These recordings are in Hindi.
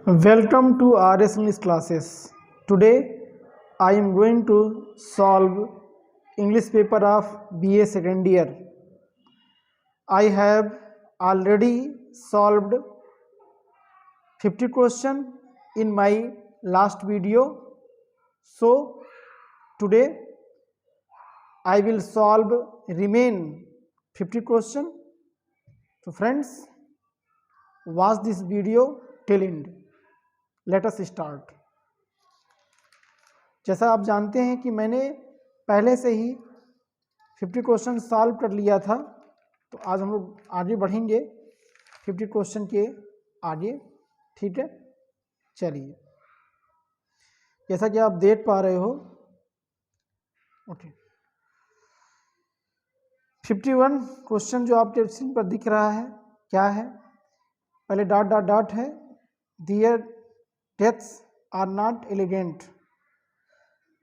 Welcome to RS English classes. Today I am going to solve English paper of BA second year. I have already solved 50 question in my last video. So today I will solve remain 50 question. So friends, watch this video till end. Let us start. जैसा आप जानते हैं कि मैंने पहले से ही 50 क्वेश्चन सॉल्व कर लिया था, तो आज हम लोग आगे बढ़ेंगे 50 क्वेश्चन के आगे। ठीक है, चलिए, जैसा कि आप देख पा रहे हो, ओके, 51 क्वेश्चन जो आपके स्क्रीन पर दिख रहा है क्या है। पहले डॉट डॉट डॉट है, their deaths are not elegant,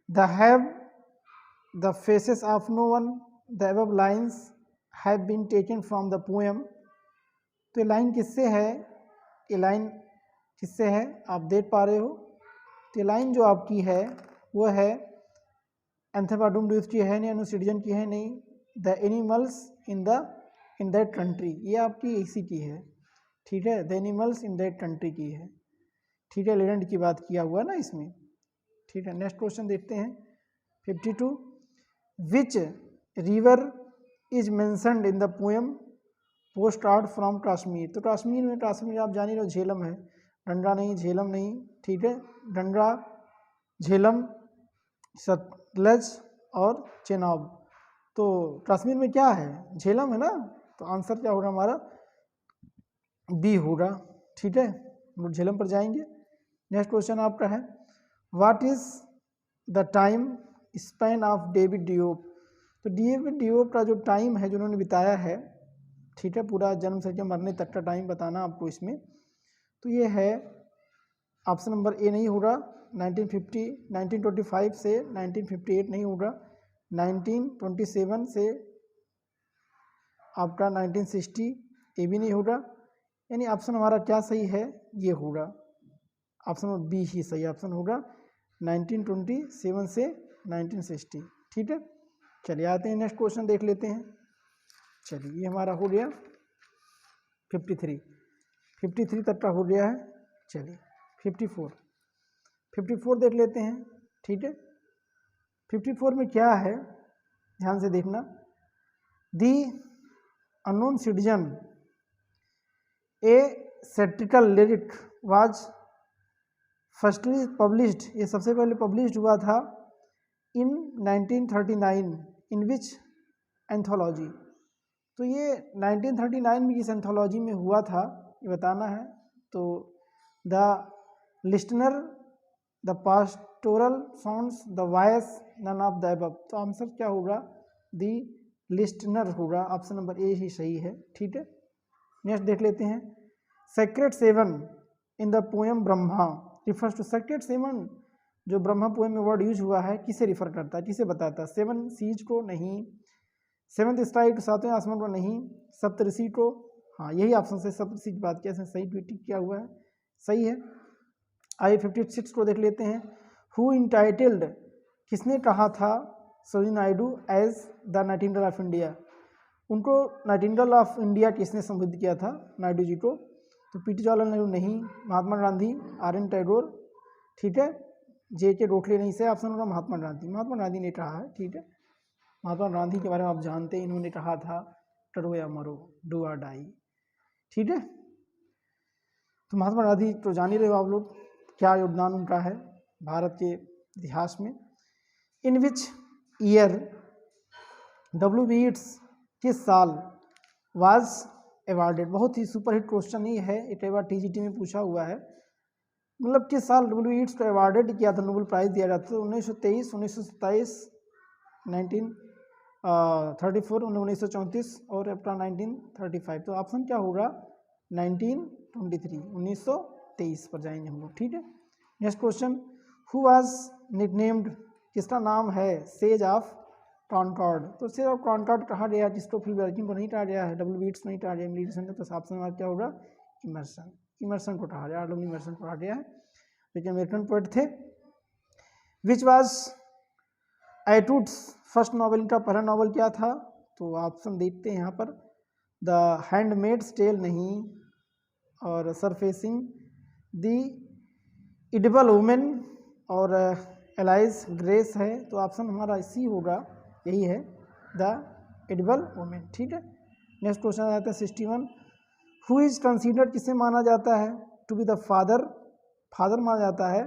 the have the faces of no one, the above lines have been taken from the poem। तो ये लाइन किससे है, ये लाइन किससे है आप देख पा रहे हो। तो ये लाइन जो आपकी है वो है एंथोपाडुम ड्यूस की है नहीं, अनुसिडजन की है नहीं, the animals in that country, ये आपकी इसी की है। ठीक है, the animals in that country की है। ठीक है, लेजेंड की बात किया हुआ ना इसमें। ठीक है, नेक्स्ट क्वेश्चन देखते हैं 52। Which river is mentioned in the poem post out from Kashmir. तो कश्मीर में, कश्मीर आप जान ही रहे हो, झेलम है, डंडा नहीं, झेलम नहीं। ठीक है, डंडा, झेलम, सतलज और चेनाब। तो कश्मीर में क्या है, झेलम है ना, तो आंसर क्या होगा हमारा, बी होगा। ठीक है, हम लोग झेलम पर जाएंगे। नेक्स्ट क्वेश्चन आपका है, what is the time span of David Diop. तो डेविड डियोप का जो टाइम है जो उन्होंने बिताया है, ठीक है, पूरा जन्म से लेकर मरने तक का टाइम बताना आपको इसमें। तो ये है ऑप्शन नंबर ए नहीं होगा, 1925 से 1958 नहीं होगा, 1927 से आपका 1960 ये भी नहीं होगा, यानी ऑप्शन हमारा क्या सही है, ये होगा ऑप्शन नंबर बी ही सही ऑप्शन होगा, 1927 से 1960। ठीक है, चलिए आते हैं नेक्स्ट क्वेश्चन देख लेते हैं। चलिए, ये हमारा हो गया 53 तक का हो गया है। चलिए 54 देख लेते हैं। ठीक है, 54 में क्या है, ध्यान से देखना। The unknown citizen a satirical lyric was firstly published, ये सबसे पहले पब्लिश्ड हुआ था इन 1939 इन विच एंथोलॉजी। तो ये 1939 में किस एंथोलॉजी में हुआ था ये बताना है। तो the listener, the pastoral songs, the voice, none of the above. तो आंसर क्या होगा, द लिस्टनर होगा, ऑप्शन नंबर ए ही सही है। ठीक है, नेक्स्ट देख लेते हैं। Sacred seven in the poem Brahma refers to, sacred seven जो ब्रह्मा पोएम में वर्ड यूज हुआ है किसे रिफर करता है, किसे बताता है, सेवन सीज को नहीं, सेवंथ स्काई को, सातवें आसमान को नहीं, सप्तऋषि को, हाँ यही ऑप्शन से सप्तऋषि की बात किया, सही ट्वीट किया हुआ है, सही है। आइए 56 को देख लेते हैं। हु इंटाइटल्ड, किसने कहा था Sarojini Naidu as the nightingale of India. उनको नाइटिंगेल ऑफ इंडिया किसने संबोधित किया था, नायडू जी को। तो पीटी जवाहरलाल नेहरू नहीं, महात्मा गांधी, आर.एन. टैगोर, ठीक है, जे.के. गोखले नहीं से, ऑप्शन होगा महात्मा गांधी ने कहा है। ठीक है, महात्मा गांधी के बारे में आप जानते हैं, इन्होंने कहा था करो या मरो, डू और डाई। ठीक है, तो महात्मा गांधी तो जान ही रहे हो आप लोग, क्या योगदान उनका है भारत के इतिहास में। इन विच ईयर W.B. Yeats किस साल वाज अवार्डेड। बहुत ही सुपरहिट क्वेश्चन ही है, एक बार TGT में पूछा हुआ है, मतलब किस साल W.B. Yeats को अवार्डेड किया था, नोबेल प्राइज दिया जाता था। 1923, 1927, 1934, 1934 और अपना 1935। तो ऑप्शन क्या होगा, 1923, 1923 पर जाएंगे हम लोग। ठीक है, next question. Who was nicknamed, किसका नाम है सेज ऑफ कॉनकॉर्ड। तो सेज ऑफ कॉनकॉर्ड कहा गया जिसको फिल वर्किंग को नहीं कहा गया है, W.B. Yeats नहीं कहा गया, तो ऑप्शन क्या होगा, इमर्सन। इमर्सन को कहा गया, आर्नोल्ड इमर्सन को कहा गया है, जो कि अमेरिकन पोएट थे। विच वाज एटवुड्स फर्स्ट नॉवल, इनका पहला नॉवल क्या था? तो ऑप्शन देखते हैं यहाँ पर, द हैंडमेड्स टेल नहीं, और सरफेसिंग, द एडिबल वुमेन, और एलाइज ग्रेस है। तो ऑप्शन हमारा इसी होगा, यही है द एडिबल वुमेन। ठीक है, नेक्स्ट क्वेश्चन आ जाता है 61, हु इज कंसीडर्ड, किसे माना जाता है, to be the father, father माना जाता है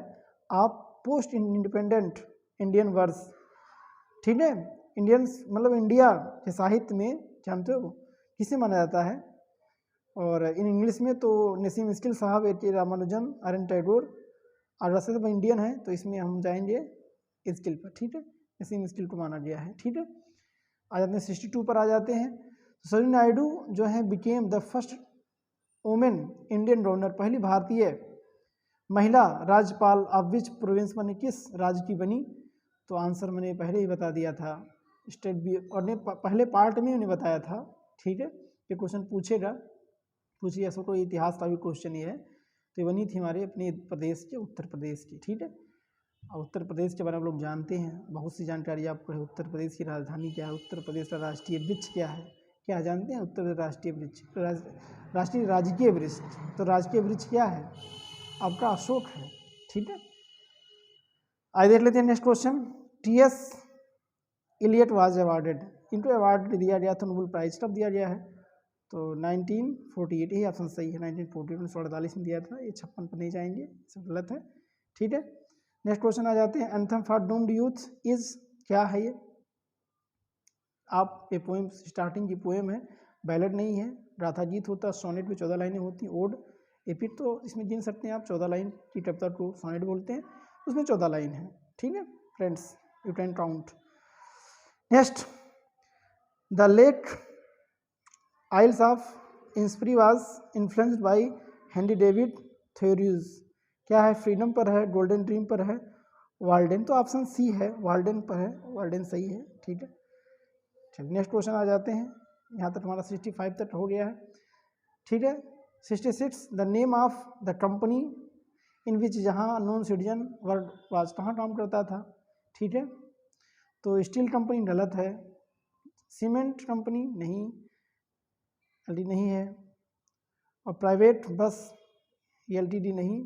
आप पोस्ट इंडिपेंडेंट इंडियन वर्स। ठीक है, इंडियंस मतलब इंडिया के साहित्य में जानते हो किसे माना जाता है, और इन इंग्लिश में तो नसीम स्किल साहब, ए रामानुजन, आर.एन. टैगोर, और वैसे तो इंडियन है तो इसमें हम जाएंगे स्किल पर। ठीक है, नसीम स्किल को माना गया है। ठीक है, आ जाते हैं 62 पर आ जाते हैं। सरोजिनी नायडू जो है became the first women Indian governor, पहली भारतीय महिला राज्यपाल ऑफ विच प्रोविंस, बने किस राज्य की बनी? तो आंसर मैंने पहले ही बता दिया था, स्टेट बी, और ने पहले पार्ट में उन्हें बताया था। ठीक है, ये क्वेश्चन पूछेगा, पूछिए ऐसा कोई इतिहास का भी क्वेश्चन ही है। तो ये बनी थी हमारे अपने प्रदेश के, उत्तर प्रदेश की। ठीक है, और उत्तर प्रदेश के बारे में लोग जानते हैं, बहुत सी जानकारी आपको है। उत्तर प्रदेश की राजधानी क्या है, उत्तर प्रदेश का राष्ट्रीय वृक्ष क्या है, क्या जानते हैं? उत्तर प्रदेश राष्ट्रीय वृक्ष, राष्ट्रीय राजकीय वृक्ष, तो राजकीय वृक्ष क्या है आपका? अशोक है। ठीक है, आइए देख लेते हैं next question. T S. Eliot was awarded, इनको अवार्ड दिया गया था, नोबेल प्राइज कब दिया गया है? तो 1948, यही ऑप्शन सही है, 1948 1948 में दिया था। ये 56 पर नहीं जाएंगे, सब गलत है। ठीक है, नेक्स्ट क्वेश्चन आ जाते हैं। Anthem for doomed youth is, क्या है ये? आप ये पोएम स्टार्टिंग की पोएम है, बैलेड नहीं है, गाथा गीत होता है, सोनेट में 14 लाइनें होती हैं, ओड एपिक तो इसमें गिन सकते हैं आप, 14 लाइन की कविता को सोनेट बोलते हैं, उसमें 14 लाइन है। ठीक है friends, you can count. Next, the lake isles of Innisfree was influenced by Henry David Thoreau, क्या है? फ्रीडम पर है, गोल्डन ड्रीम पर है, वाल्डेन, तो ऑप्शन सी है, वाल्डेन पर है, वाल्डेन सही है। ठीक है, चलिए नेक्स्ट क्वेश्चन आ जाते हैं। यहाँ तक हमारा 65 तक हो गया है। ठीक है, 66, the name of the company in which, जहाँ नॉन सिटीजन वर्ड वाज, कहाँ काम करता था? ठीक है, तो स्टील कंपनी गलत है, सीमेंट कंपनी नहीं, एलटीडी नहीं है, और प्राइवेट बस ये एलटीडी नहीं,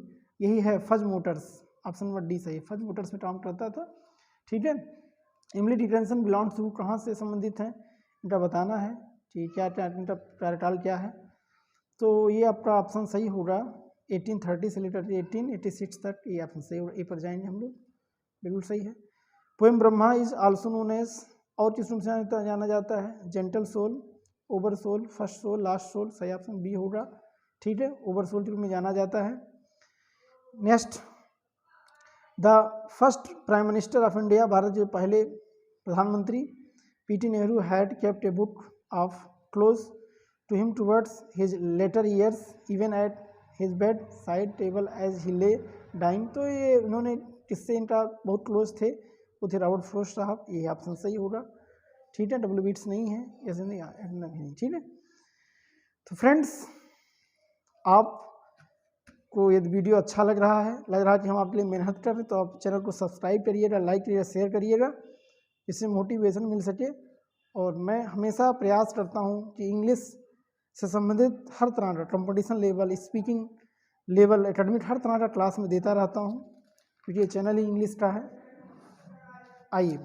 यही है फज मोटर्स, ऑप्शन नंबर डी सही, फज मोटर्स में काम करता था। ठीक है, इमली डिक्टेंसन बिलोंग्स टू, कहाँ से संबंधित है इनका बताना है। ठीक, क्या इनका पैराटाल क्या है? तो ये आपका ऑप्शन सही होगा, 1830 से लेकर 1886 तक, ये ऑप्शन सही होगा, ए पर जाएंगे हम लोग, बिल्कुल सही है। Poem Brahma is also known as, और किस रूप से जाना जाता है? Gentle soul, over soul, first soul, last soul, सही ऑप्शन बी होगा। ठीक है, ओवर सोल के रूप में जाना जाता है। Next, the first prime minister of India, Bharat के पहले प्रधानमंत्री P T Nehru had kept a book of close to him towards his later years even at his bed side table as he lay dying, तो ये उन्होंने किससे इनका बहुत क्लोज थे? वो थे रॉबर्ट फ्रोस्ट साहब, ये ऑप्शन सही होगा। ठीक है, डब्ल्यू बीट्स नहीं है, ऐसे नहीं। ठीक है, तो फ्रेंड्स आपको यदि वीडियो अच्छा लग रहा है कि हम आपके लिए मेहनत कर रहे हैं, तो आप चैनल को सब्सक्राइब करिएगा, लाइक करिएगा, शेयर करिएगा, इससे मोटिवेशन मिल सके। और मैं हमेशा प्रयास करता हूँ कि इंग्लिश से संबंधित हर तरह का competition level, speaking level, academic हर तरह का क्लास में देता रहता हूँ, क्योंकि ये चैनल ही इंग्लिश का है। आइए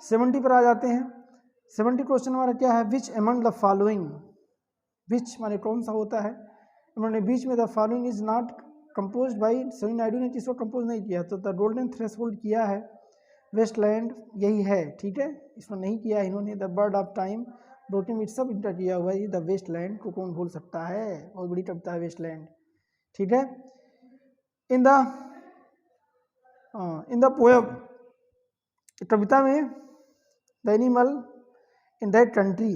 70 पर आ जाते हैं। 70 क्वेश्चन हमारा क्या है? विच अमंग द फॉलोइंग, विच माने कौन सा होता है? उन्होंने बीच में the following is not compose by, Sarojini Naidu ने किसको कंपोज नहीं किया, तो द गोल्डन थ्रेशोल्ड किया है, वेस्टलैंड यही है। ठीक है, इसमें नहीं किया इन्होंने, the bird of time, broking which, सब इंटर किया हुआ है। द वेस्टलैंड को कौन भूल सकता है, बहुत बड़ी कविता है वेस्टलैंड। ठीक है, इन द पोएम, कविता में the animal in that country,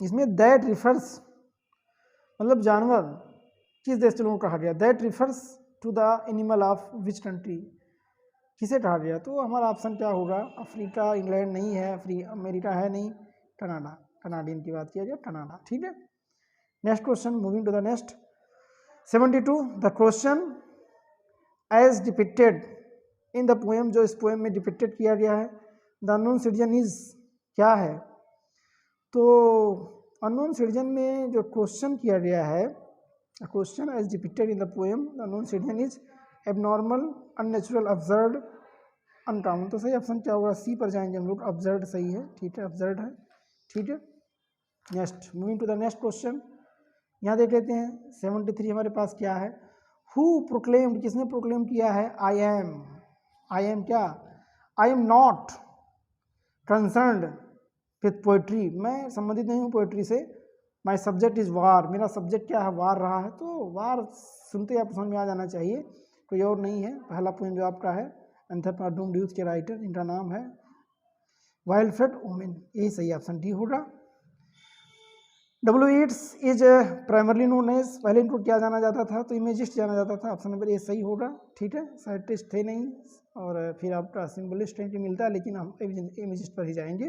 इसमें दैट रिफर्स मतलब जानवर किस देश के लोगों को कहा गया? That refers to the animal of which country, किसे कहा गया? तो हमारा ऑप्शन क्या होगा? अफ्रीका, इंग्लैंड नहीं है, अमेरिका है नहीं, कनाडा, कनाडियन की बात किया जाए, कनाडा। ठीक है, next question, moving to the next 72, the question as depicted in the poem, जो इस पोएम में डिपिक्टेड किया गया है, द अननोन सिटीजन इज क्या है? तो अननोन सिटीजन में जो क्वेश्चन किया गया है, question as depicted in the poem the unknown citizen is abnormal, unnatural, absurd, uncommon. तो सही ऑप्शन क्या होगा? सी पर जाएंगे हम लोग। अब्सर्ड सही है, ठीक है, अब्सर्ड है, ठीक है। Next, moving to the next question, यहाँ देख लेते हैं 73 हमारे पास क्या है। हु प्रोक्लेम्ड, किसने प्रोक्लेम किया है? आई एम क्या? I am not concerned with poetry, मैं संबंधित नहीं हूँ पोएट्री से। माई सब्जेक्ट इज वार, मेरा सब्जेक्ट क्या है? वार रहा है। तो वार सुनते ही आपको समझ में आ जाना चाहिए, कोई और नहीं है। पहला पोएम जो आपका है एंथर पर डूम्ड यूथ के राइटर, इनका नाम है वाइल्फ्रेड ओमेन, यही सही ऑप्शन डी होगा। W Yeats is primarily known as, पहले इनको क्या जाना जाता था? तो इमेजिस्ट जाना जाता था, ऑप्शन नंबर ए सही होगा, ठीक है। साइंटिस्ट थे नहीं, और फिर आपका सिंबलिस्ट एंट्री मिलता है, लेकिन हम इमेजिस्ट पर ही जाएंगे।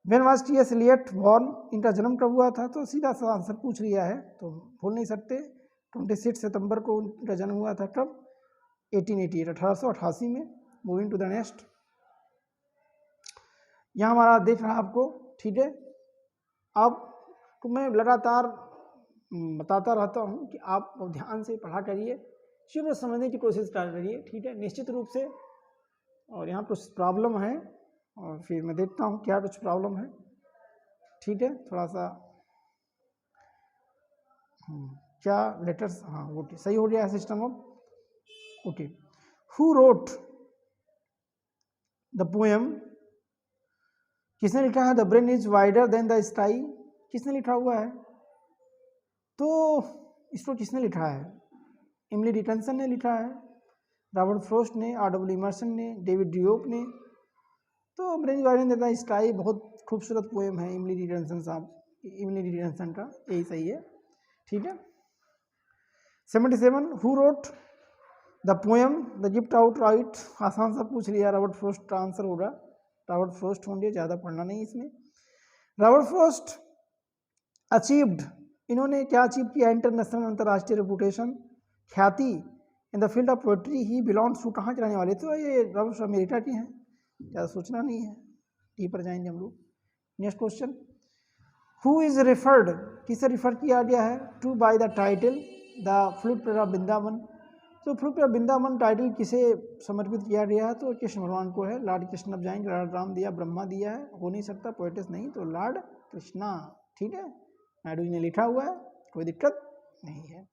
When was T S. Eliot born, इनका जन्म कब हुआ था? तो सीधा सा आंसर पूछ लिया है तो भूल नहीं सकते। 26 सितंबर को इनका जन्म हुआ था, कब? 1888, 1888 में। मूविंग टू द नेक्स्ट, यहाँ हमारा देख रहा है आपको, ठीक है। अब तो मैं लगातार बताता रहता हूँ कि आप ध्यान से पढ़ा करिए, चीज़ों को समझने की कोशिश करिए, ठीक है, निश्चित रूप से। और यहाँ कुछ प्रॉब्लम है, और फिर मैं देखता हूँ क्या कुछ प्रॉब्लम है, ठीक है। थोड़ा सा क्या लेटर्स, हाँ ओके, सही हो गया है सिस्टम अब, okay. Who wrote the poem, किसने लिखा है? The brain is wider than the sky, किसने लिखा हुआ है? तो इसको किसने लिखा है? एमिली डिकिंसन ने लिखा है, रॉबर्ट फ्रॉस्ट ने, आर.डब्ल्यू. इमर्सन ने, डेविड डियोप ने। तो brain wider than the sky बहुत खूबसूरत पोएम है एमिली डिकिंसन का, यही सही है, ठीक है। 77, who wrote the poem the gift out right, आसान सा पूछ लिया, रॉबर्ट फ्रॉस्ट का आंसर होगा, रॉबर्ट फ्रॉस्ट होंगे, ज़्यादा पढ़ना नहीं इसमें। रॉबर्ट फ्रॉस्ट अचीव्ड, इन्होंने क्या अचीव किया? इंटरनेशनल, अंतर्राष्ट्रीय रेपुटेशन, ख्याति in the field of poetry. He belongs to, कहाँ के रहने वाले? तो ये रॉबर्ट अमेरिका के हैं, ज़्यादा सोचना नहीं है, डी पर जाएंगे हम लोग। Next question, who is referred, किसे रिफर किया गया है? To by the title the flute player of Vrindavan. तो फ्लूट प्लेयर वृंदावन टाइटल किसे समर्पित किया गया है? तो कृष्ण भगवान को है। लॉर्ड कृष्ण अब जाएंगे, लॉर्ड राम दिया, ब्रह्मा दिया है, हो नहीं सकता, पोएटिस नहीं, तो लॉर्ड कृष्णा, ठीक है। नायडू जी ने लिखा हुआ है, कोई दिक्कत नहीं है।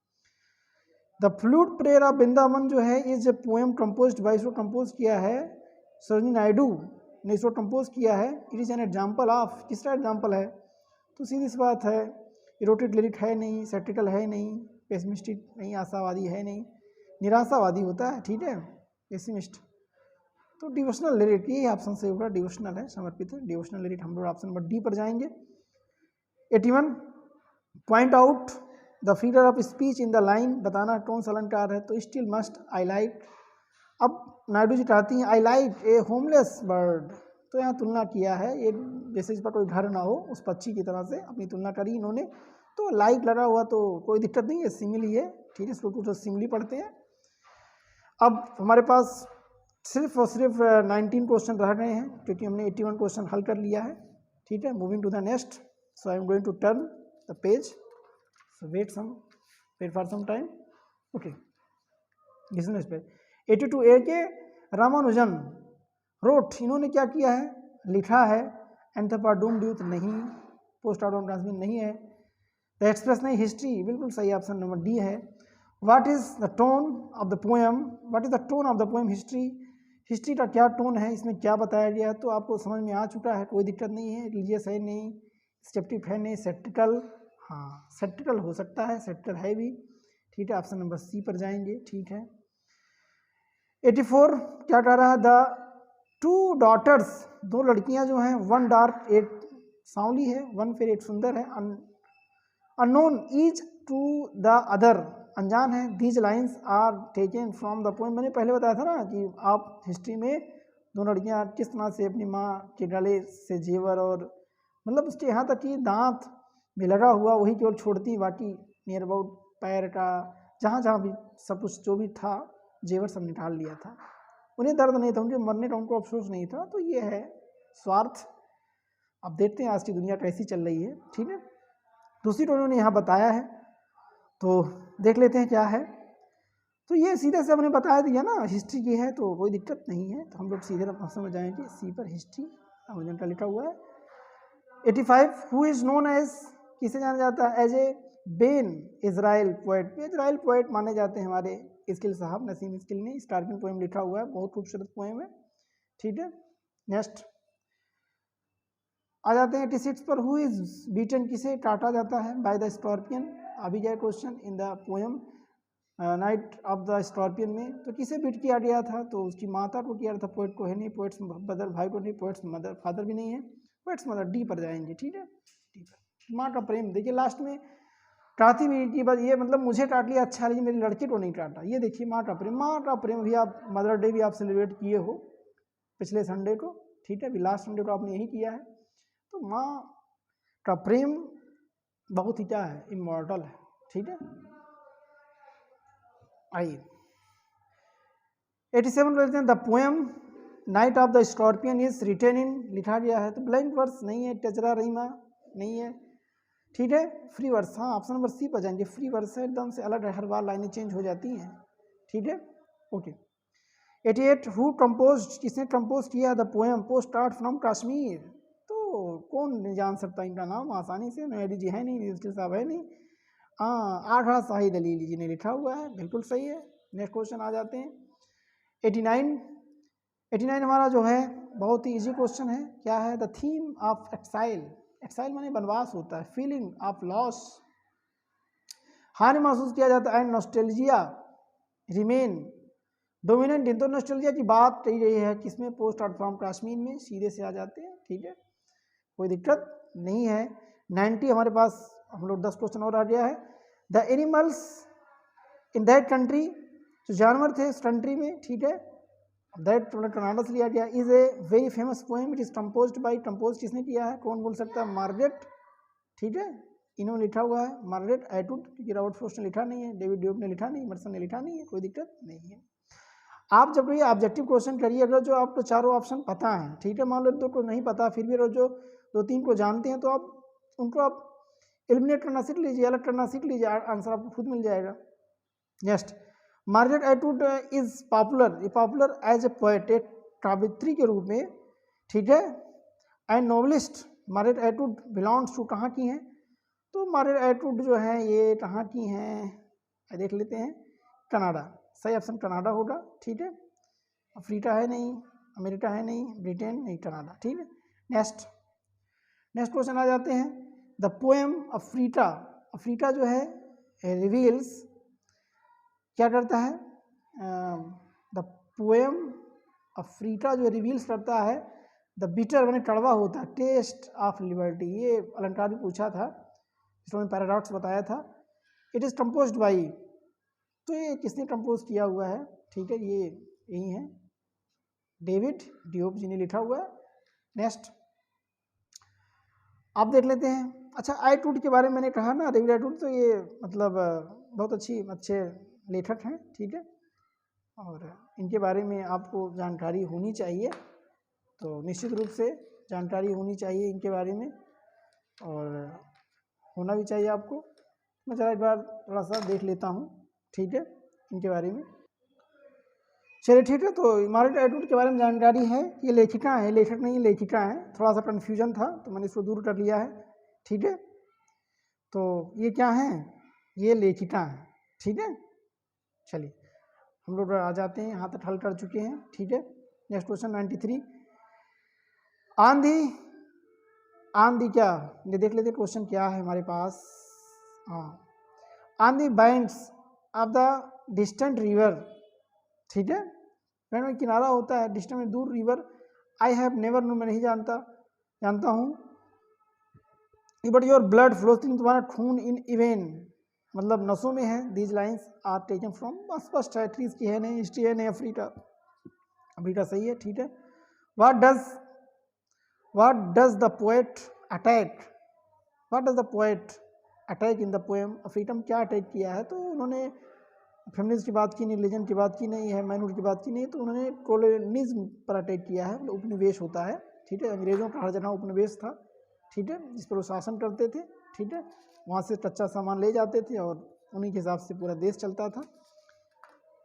The flute player of Vrindavan जो है is a poem composed bye, इसको कंपोज किया है सरोजिनी नायडू ने, इसको कंपोज किया है। It is an example of, किसका एग्जाम्पल है? तो सीधी सी बात है, इरोटिक लिरिक है नहीं, सैटिकल है नहीं, पेसिमिस्टिक नहीं, आशावादी है नहीं, निराशावादी होता है, ठीक है, पेसिमिस्ट। तो डिवोशनल लिरिक, ये ऑप्शन से होगा, डिवोशनल है, समर्पित है, डिवोशनल लिरिक। हम लोग ऑप्शन नंबर डी पर जाएंगे। 81, point out the figure of speech in the line, बताना कौन सा अलंकार है? तो स्टिल मस्ट आई लाइक। अब नायडू जी कहती हैं I like a homeless bird, तो यहाँ तुलना किया है, ये जैसे इस पर कोई घर ना हो उस पक्षी की तरह से अपनी तुलना करी इन्होंने, तो लाइक लगा हुआ तो कोई दिक्कत नहीं है, सिमिली है, ठीक है, इसको कुछ सिमिली पढ़ते हैं। अब हमारे पास सिर्फ और सिर्फ 19 क्वेश्चन रह गए हैं, क्योंकि हमने 81 क्वेश्चन हल कर लिया है, ठीक है। Moving to the next, so I am going to turn the page, so wait for some time, okay. Listen इस पे 82 ए के रामानुजन रोट, इन्होंने क्या किया है? लिखा है। एंथर पर डूम्ड यूथ नहीं, पोस्ट आउट ऑन ट्रांसमिट नहीं है। द एक्सप्रेस नहीं, हिस्ट्री बिल्कुल सही, ऑप्शन नंबर डी है। What is the tone of the poem, what is the tone of the poem history, history का क्या टोन है, इसमें क्या बताया गया है? तो आपको समझ में आ चुका है, कोई दिक्कत नहीं है। रिलीजियस है नहीं, स्केप्टिक है नहीं, सेप्टिकल, हाँ सेप्टिकल हो सकता है, सेप्टिकल है भी, ठीक है, ऑप्शन नंबर सी पर जाएंगे, ठीक है। 84 क्या कह रहा है? द टू डॉटर्स, दो लड़कियां जो हैं, वन डार्क एक सांवली है, वन फिर एक सुंदर है। Unknown each to the other, अनजान है। These lines are taken from the poem, मैंने पहले बताया था ना कि आप हिस्ट्री में दो लड़कियां किस तरह से अपनी माँ के गले से जेवर और मतलब उसके यहाँ तक कि दांत में लगा हुआ वही केवल छोड़ती, बाकी नियर अबाउट पैर का जहाँ जहाँ भी सब कुछ जो भी था जेवर सब निकाल लिया था। उन्हें दर्द नहीं था, उनके मरने का उनको अफसोस नहीं था। तो ये है स्वार्थ। अब देखते हैं आज की दुनिया कैसी चल रही है, ठीक है। दूसरी तो उन्होंने यहाँ बताया है, तो देख लेते हैं क्या है। तो ये सीधे से हमने बता दिया ना, हिस्ट्री की है तो कोई दिक्कत नहीं है। तो हम लोग सीधे ऑप्शन में जाएंगे, सी पर हिस्ट्री ओरिजिनल लिखा हुआ है। 85 हु इज नोन एज, किसे जाना जाता है as a Bene Israel poet. Israel poet माने जाते हैं हमारे इस्किल साहब, नसीम इस्किल ने स्टार्किंग पोएम लिखा हुआ है, बहुत खूबसूरत पोएम है, ठीक है। नेक्स्ट आ जाते हैं 86 पर, हु इज बीटन, किसे काटा जाता है बाय द स्कॉर्पियन। अभी जाए question in the poem night of the scorpion में, तो किसे बीट किया गया था, तो उसकी माता को किया था, पोएट को है नहीं, पोएट्स मदर भाई को नहीं, पोएट्स मदर फादर भी नहीं है, पोएट्स मदर डी पर जाएंगे, ठीक है। डी पर माँ का प्रेम, देखिए लास्ट में काटी भी की बात, ये मतलब मुझे काट लिया अच्छा, लेकिन मेरे लड़के को नहीं काटा, ये देखिए माँ का प्रेम। माँ का प्रेम भी आप मदर डे भी आप सेलिब्रेट किए हो पिछले संडे को, ठीक है, अभी लास्ट संडे को आपने यही किया है। तो माँ का प्रेम बहुत ही क्या है, इमॉर्टल है, ठीक है। आइए 87 बोलते हैं the poem night of the scorpion is written in, लिखा गया है, तो ब्लैंक वर्स नहीं है, टचरा रीमा नहीं है, ठीक है। फ्री वर्स, हाँ ऑप्शन नंबर सी पर जाएंगे, फ्री वर्स है, एकदम से अलग है, हर बार लाइनें चेंज हो जाती हैं, ठीक है, ओके। 88 हु कंपोज्ड, किसने कंपोज किया the poem post art from Kashmir, तो कौन नहीं जान सकता इनका नाम आसानी से, नोएडी जी है नहीं, इसके साहब है नहीं, हाँ आगरा शाहिद अली जी ने लिखा हुआ है, बिल्कुल सही है। नेक्स्ट क्वेश्चन आ जाते हैं 89 हमारा जो है बहुत ही इजी क्वेश्चन है, क्या है the theme of exile. Exile माने वनवास होता है, फीलिंग ऑफ लॉस, हानि महसूस किया जाता है, and nostalgia remain dominant in, तो नॉस्टैल्जिया की बात कही गई है किसमें, पोस्ट आर्ट फ्रॉम कश्मीर में, सीधे से आ जाते हैं, ठीक है, कोई दिक्कत नहीं है। 90 हमारे पास हम लोग 10 क्वेश्चन और आ गया है। The animals in that country, जो जानवर थे उस कंट्री में, ठीक है, दैट कनाडा से लिया गया, is a very famous poem, it is composed bye, compose किसने किया है, कौन बोल सकता है, मार्गरेट, ठीक है, इन्होंने लिखा हुआ है मार्गरेट एटवुड, क्योंकि रॉबर्ट फ्रॉस्ट ने लिखा नहीं है, डेविड ड्यूक ने लिखा नहीं, इमर्सन ने लिखा नहीं है, कोई दिक्कत नहीं है। आप जब ये ऑब्जेक्टिव क्वेश्चन करिए, अगर जो आपको चारों ऑप्शन पता है, ठीक है, मान लो दो को नहीं पता, फिर भी जो 2-3 को जानते हैं, तो आप उनको आप एलिमिनेट करना सीख लीजिए, अलग करना सीख लीजिए, आंसर आपको खुद मिल जाएगा। Next Margaret Atwood is popular, ये पॉपुलर एज ए पोएट, एक कवित्री के रूप में, ठीक है, and novelist. Margaret Atwood belongs to, कहाँ की हैं, तो मार्गरेट एटवुड जो है ये कहाँ की हैं, देख लेते हैं, कनाडा, सही ऑप्शन कनाडा होगा, ठीक है। अफ्रीका है नहीं, अमेरिका है नहीं, ब्रिटेन नहीं, कनाडा, ठीक है। नेक्स्ट क्वेश्चन आ जाते हैं, द पोएम अफ्रीका। अफ्रीका जो है रिवील्स, क्या करता है, द पोएम अफ्रीका जो रिवील्स करता है द बिटर, मैंने कड़वा होता है, टेस्ट ऑफ लिबर्टी, ये अलंकार भी पूछा था, इसमें पैराडॉक्स बताया था। इट इज़ कंपोज्ड बाई, तो ये किसने कंपोज किया हुआ है, ठीक है, ये यही है, डेविड ड्यूक जी ने लिखा हुआ है। नेक्स्ट आप देख लेते हैं, अच्छा एटवुड के बारे में मैंने कहा ना, डेविड एटवुड, तो ये मतलब बहुत अच्छे लेखक हैं, ठीक है, और इनके बारे में आपको जानकारी होनी चाहिए, तो निश्चित रूप से जानकारी होनी चाहिए इनके बारे में, और होना भी चाहिए आपको। मैं जरा एक बार थोड़ा सा देख लेता हूँ, ठीक है, इनके बारे में, चलिए ठीक है। तो मार्गरेट एटवुड के बारे में जानकारी है, ये लेखिका है, लेखक नहीं लेखिका है, थोड़ा सा कन्फ्यूजन था तो मैंने इसको दूर कर लिया है, ठीक है। तो ये क्या है, ये लेखिका है, ठीक है। चलिए हम लोग आ जाते हैं, यहाँ तक हल कर चुके हैं, ठीक है। नेक्स्ट क्वेश्चन 93, आंधी क्या, ये देख लेते क्वेश्चन क्या है हमारे पास। हाँ, आंधी banks of the distant river, ठीक है, में किनारा होता है, डिस्टेंट में दूर, river, I have never know, मैं नहीं जानता हूँ, बट योर ब्लड फ्लोज, तुम्हारा खून इन इवेन, मतलब नसों में है, these lines are taken from, बस स्पष्ट है, ट्रीज की है नहीं, हिस्ट्री है नहीं, अफ्रीका सही है, ठीक है। What does the poet attack, what does the poet attack in the poem freedom, क्या अटैक किया है? तो उन्होंने फेमिनिज्म की बात की नहीं, रिलीजन की बात की नहीं है, माइनॉरिटी की बात की नहीं, तो उन्होंने कॉलोनिज्म पर अटैक किया है, मतलब उपनिवेश होता है, ठीक है, अंग्रेजों का हर जगह उपनिवेश था, ठीक है, जिस पर वो शासन करते थे, ठीक है, वहाँ से कच्चा सामान ले जाते थे और उन्हीं के हिसाब से पूरा देश चलता था।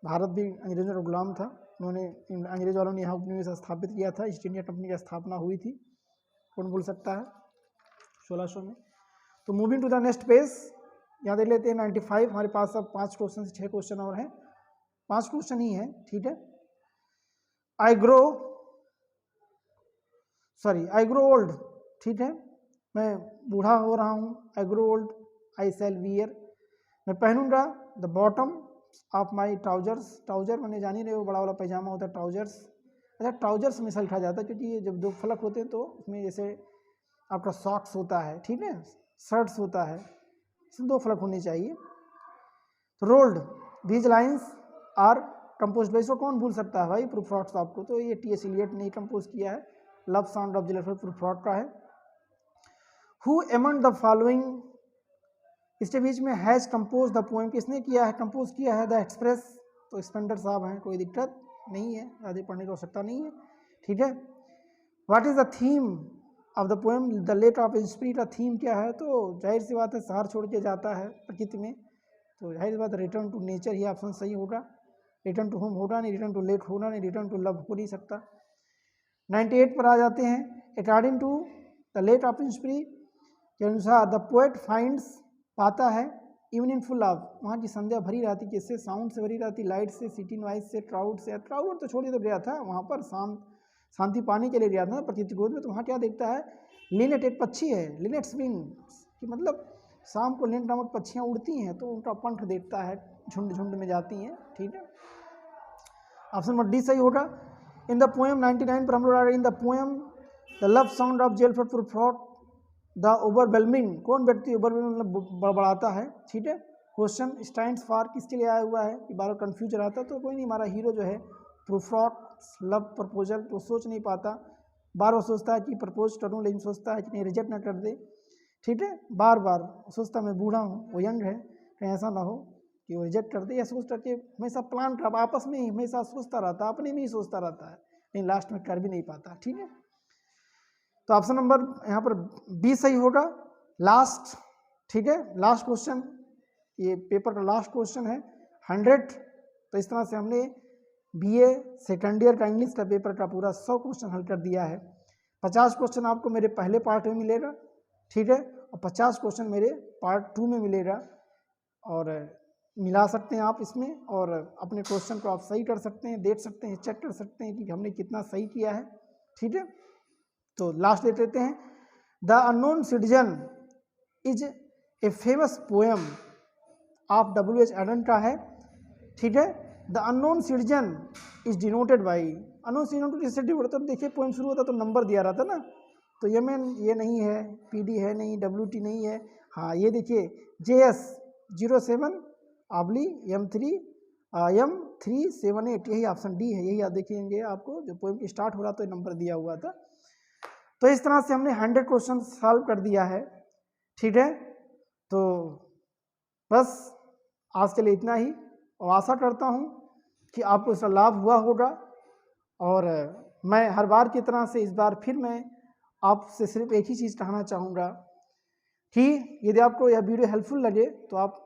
भारत भी अंग्रेजों का गुलाम था, उन्होंने अंग्रेज वालों ने यहाँ उपनिवेश स्थापित किया था, ईस्ट इंडिया कंपनी की स्थापना हुई थी, कौन भूल सकता है, 1600 में। तो moving to the next page, यहाँ देख लेते हैं 95। हमारे पास अब 5 क्वेश्चन से 6 क्वेश्चन और हैं, 5 क्वेश्चन ही हैं, ठीक है। आई ग्रो ओल्ड, ठीक है, मैं बूढ़ा हो रहा हूँ, I grow old, I shall wear, मैं पहनूंगा the bottom of my trousers, trouser मैंने जान ही रहे हो, बड़ा वाला पैजामा होता है ट्राउजर्स। अच्छा, ट्राउजर्स हमेशा लिखा जाता है क्योंकि ये जब 2 फलक होते हैं तो उसमें जैसे आपका सॉक्स होता है, ठीक है, शर्ट्स होता है, इसमें 2 फलक होने चाहिए। तो rolled, these lines are compose by, इसको कौन भूल सकता है भाई, प्रूफ्रॉट साहब को, तो ये टी.एस. इलियट ने कंपोज किया है, लव साउंड ऑफ जिलेफर प्रूफ्रॉट का है। हु एमंग द फॉलोइंग, इसके बीच में हैज कंपोज द पोएम, किसने किया है, कंपोज किया है द एक्सप्रेस, तो स्पेंडर साहब हैं, कोई दिक्कत नहीं है, ज़्यादा पढ़ने की आवश्यकता नहीं है, ठीक है। What is the theme of the poem, the let of spirit, का थीम क्या है, तो जाहिर सी बात है शहर छोड़ के जाता है प्रकृति में, तो जाहिर सी बात है रिटर्न टू नेचर ही ऑप्शन सही होगा, रिटर्न टू होम होगा नहीं, रिटर्न टू लेक होगा नहीं, रिटर्न टू लव हो नहीं सकता। 98 पर आ जाते हैं, according to the let of spirit के अनुसार द पोएट फाइंड्स, पाता है, इवनिंग फुल ऑफ, वहाँ की संध्या भरी रहती, किससे, साउंड से भरी रहती, लाइट से, सिटी नॉइस से, क्राउड से, क्राउड तो छोड़िए तो गया था वहाँ पर शांति पाने के लिए गया था प्रकृति गोद में, तो वहाँ क्या देखता है, लिनेट, एक पक्षी है, लिनेट्स विंग, कि मतलब शाम को लिनेट नामक पक्षियाँ उड़ती हैं, तो उनका पंख देखता है, झुंड झुंड में जाती हैं, ठीक है। ऑप्शन नंबर डी सही होगा। इन द पोएम 99 पर हम लोग आ रहे हैं, in the poem the love sound of जेल फ्रॉट द ओवरवेलमिंग, कौन व्यक्ति ओवरवेलमिंग मतलब बड़बड़ाता है, ठीक है। क्वेश्चन स्टैंड्स फॉर, किसके लिए आया हुआ है, कि बार बार कन्फ्यूज रहता है, तो कोई नहीं, हमारा हीरो जो है प्रूफ्रॉट लव प्रपोजल, तो सोच नहीं पाता, बार बार सोचता है कि प्रपोज करूँ, लेकिन सोचता है कि नहीं रिजेक्ट ना कर दे, ठीक है, बार बार सोचता मैं बूढ़ा हूँ, वो यंग है, कहीं ऐसा ना हो कि वो रिजेक्ट कर दे, या सोच करके हमेशा प्लान कर, आपस में ही हमेशा सोचता रहता है, अपने में ही सोचता रहता है, लेकिन लास्ट में कर भी नहीं पाता, ठीक है। तो ऑप्शन नंबर यहाँ पर बी सही होगा, लास्ट, ठीक है, लास्ट क्वेश्चन, ये पेपर का लास्ट क्वेश्चन है 100। तो इस तरह से हमने बीए सेकेंड ईयर का इंग्लिश का पेपर का पूरा 100 क्वेश्चन हल कर दिया है। 50 क्वेश्चन आपको मेरे पहले पार्ट में मिलेगा, ठीक है, और 50 क्वेश्चन मेरे पार्ट 2 में मिलेगा, और मिला सकते हैं आप इसमें, और अपने क्वेश्चन को आप सही कर सकते हैं, देख सकते हैं, चेक कर सकते हैं कि हमने कितना सही किया है, ठीक है। तो लास्ट देख लेते हैं, the unknown citizen is a famous poem of W.H. Auden का है, ठीक है। The unknown citizen is denoted by, unknown citizen को किससे डिनोट होता है, देखिए पोएम शुरू होता तो नंबर दिया रहता ना, तो ये नहीं है, PD है नहीं, WT नहीं है, हाँ ये देखिए JS 07/M3 यही ऑप्शन डी है, यही आप देखेंगे, आपको जो पोएम स्टार्ट हो रहा तो नंबर दिया हुआ था। तो इस तरह से हमने 100 क्वेश्चन सॉल्व कर दिया है, ठीक है। तो बस आज के लिए इतना ही, और आशा करता हूँ कि आपको इसका लाभ हुआ होगा, और मैं हर बार की तरह से इस बार फिर मैं आपसे सिर्फ एक ही चीज़ कहना चाहूँगा कि यदि आपको यह वीडियो हेल्पफुल लगे तो आप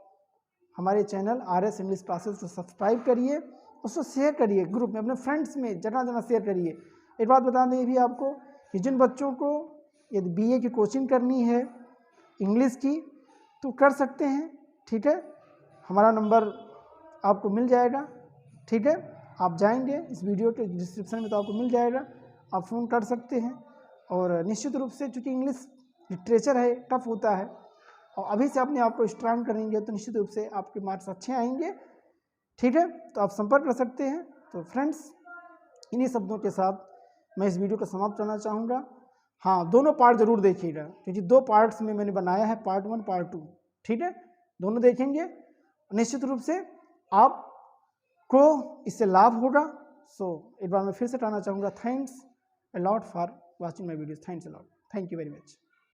हमारे चैनल RS इंग्लिश क्लासेस को सब्सक्राइब करिए, उसको शेयर करिए ग्रुप में, अपने फ्रेंड्स में जगह जगह शेयर करिए। एक बात बता दें भी आपको कि जिन बच्चों को यदि BA की कोचिंग करनी है इंग्लिश की तो कर सकते हैं, ठीक है, हमारा नंबर आपको मिल जाएगा, ठीक है, आप जाएंगे इस वीडियो के डिस्क्रिप्शन में तो आपको मिल जाएगा, आप फ़ोन कर सकते हैं। और निश्चित रूप से चूँकि इंग्लिश लिटरेचर है, टफ होता है, और अभी से अपने आप को स्ट्रांग करेंगे तो निश्चित रूप से आपके मार्क्स अच्छे आएंगे, ठीक है। तो आप संपर्क कर सकते हैं। तो फ्रेंड्स, इन्हीं शब्दों के साथ मैं इस वीडियो को समाप्त करना चाहूँगा। हाँ, दोनों पार्ट जरूर देखिएगा क्योंकि 2 पार्ट्स में मैंने बनाया है, पार्ट 1 पार्ट 2, ठीक है, दोनों देखेंगे, निश्चित रूप से आपको इससे लाभ होगा। सो एक बार मैं फिर से कहना चाहूँगा, thanks a lot for watching my videos, thanks a lot, thank you very much.